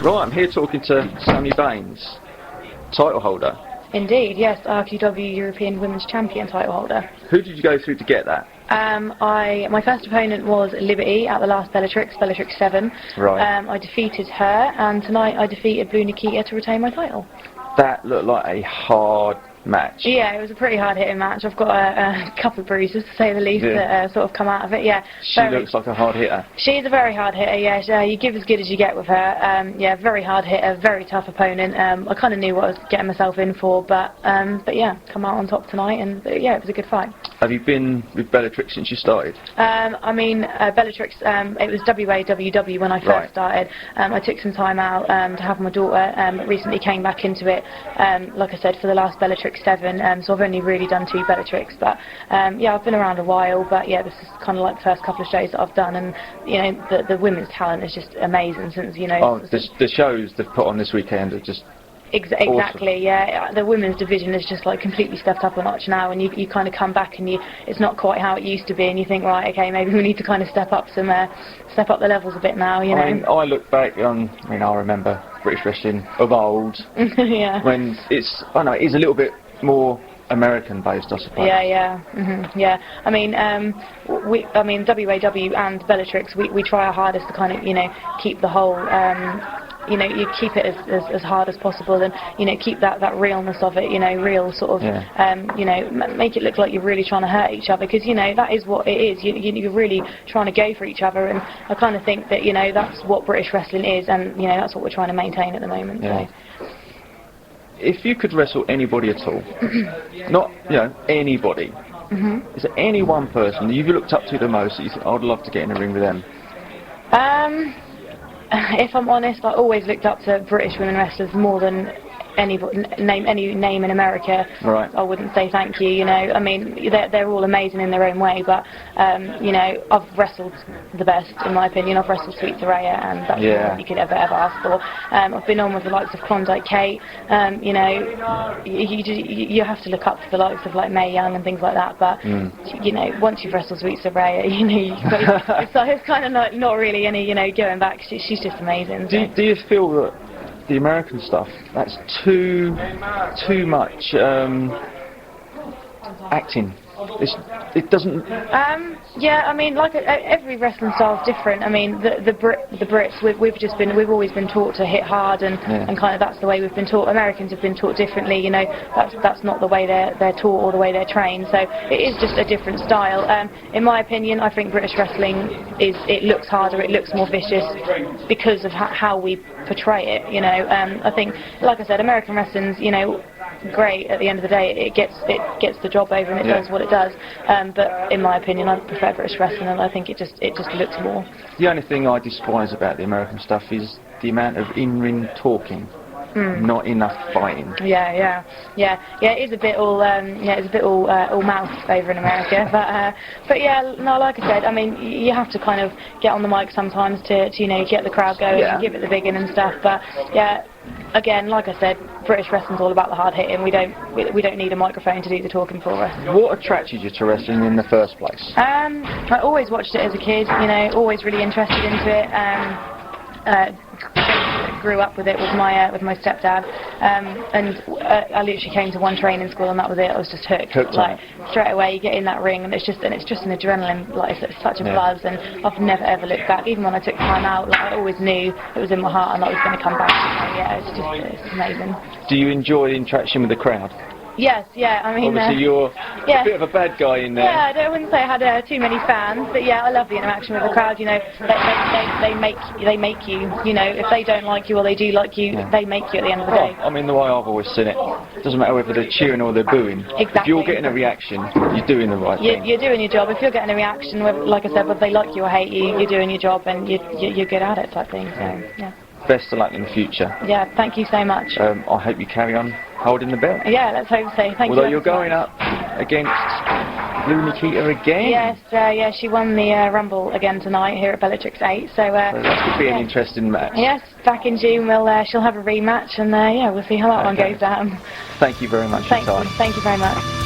Right, I'm here talking to Sammi Baynz, title holder. Indeed, yes, RQW European Women's Champion title holder. Who did you go through to get that? My first opponent was Liberty at the last Bellatrix 7. Right. I defeated her, and tonight I defeated Blue Nikita to retain my title. That looked like a hard match. Yeah, it was a pretty hard-hitting match. I've got a couple of bruises, to say the least, that sort of come out of it. Yeah. She looks like a hard hitter. She's a very hard hitter. Yeah, you give as good as you get with her. Yeah, very hard hitter, very tough opponent. I kind of knew what I was getting myself in for, but yeah, come out on top tonight, and yeah, it was a good fight. Have you been with Bellatrix since you started? I mean, Bellatrix, it was WAWW when I first started. I took some time out to have my daughter, but recently came back into it, like I said, for the last Bellatrix 7, so I've only really done 2 Bellatrix, but yeah, I've been around a while, but yeah, this is kind of like the first couple of shows that I've done, and you know, the women's talent is just amazing since, you know... Oh, the shows they've put on this weekend are just... Exactly, awesome. Yeah. The women's division is just like completely stepped up a notch now, and you kind of come back and it's not quite how it used to be, and you think, right, okay, maybe we need to kind of step up the levels a bit now, you know. I mean, I look back on, I remember British wrestling of old. Yeah. When it's a little bit more American based, I suppose. Yeah. Yeah. I mean, WAW and Bellatrix, we try our hardest to kind of, you know, keep the whole. You know, you keep it as hard as possible, and you know, keep that realness of it. You know, real sort of. You know, make it look like you're really trying to hurt each other, because you know that is what it is. You're really trying to go for each other, and I kind of think that, you know, that's what British wrestling is, and you know, that's what we're trying to maintain at the moment. Yeah. So. If you could wrestle anybody at all, not, you know, anybody, is there any one person that you've looked up to the most that you think, I'd love to get in a ring with them? If I'm honest, I always looked up to British women wrestlers more than any name in America. Right. I wouldn't say thank you. You know, I mean, they're all amazing in their own way, but you know, I've wrestled the best, in my opinion. I've wrestled Sweet Saraya, and that's what you could ever ask for. I've been on with the likes of Klondike Kate. You know, you have to look up to the likes of like Mae Young and things like that. But you know, once you've wrestled Sweet Saraya, you know, it's kind of not really any, you know, going back. She's just amazing. So. Do you feel that the American stuff, that's too much acting? It doesn't... yeah, I mean, like every wrestling style is different. I mean, the Brits, we've always been taught to hit hard, and kind of that's the way we've been taught. Americans have been taught differently. You know, that's not the way they're taught or the way they're trained. So it is just a different style. In my opinion, I think British wrestling it looks harder, it looks more vicious because of how we portray it. You know, I think, like I said, American wrestling's, you know, great. At the end of the day, it gets the job over, and it does what it does. But in my opinion, I prefer British wrestling, and I think it just looks more. The only thing I despise about the American stuff is the amount of in-ring talking. Not enough fighting. Yeah. It is a bit all all mouth over in America, but yeah, no, like I said, I mean, you have to kind of get on the mic sometimes to you know, get the crowd going, and give it the big in and stuff. But yeah, again, like I said, British wrestling's all about the hard hitting. We don't need a microphone to do the talking for us. What attracted you to wrestling in the first place? I always watched it as a kid. You know, always really interested into it. Grew up with it with my stepdad, and I literally came to one training school, and that was it. I was just hooked. Like straight away, you get in that ring, and it's just an adrenaline, like it's such a buzz, and I've never ever looked back. Even when I took time out, like I always knew it was in my heart and I was going to come back. So, yeah, it's amazing. Do you enjoy the interaction with the crowd? Yes, yeah, I mean... Obviously you're a bit of a bad guy in there. Yeah, I wouldn't say I had too many fans, but yeah, I love the interaction with the crowd. You know, they make you, you know, if they don't like you or they do like you, they make you at the end of the day. I mean, the way I've always seen it, it doesn't matter whether they're cheering or they're booing. Exactly. If you're getting a reaction, you're doing the right thing. You're doing your job. If you're getting a reaction, like I said, whether they like you or hate you, you're doing your job, and you're good at it, type thing, so, yeah. Best of luck in the future. Yeah, thank you so much. I hope you carry on holding the belt. Yeah, let's hope so. Thank you. Although you're going up against Blue Nikita again. Yes, yeah, she won the Rumble again tonight here at Bellatrix 8. So that could be an interesting match. Yes, back in June she'll have a rematch, and yeah, we'll see how that one goes down. Thank you very much for your time. Thank you very much.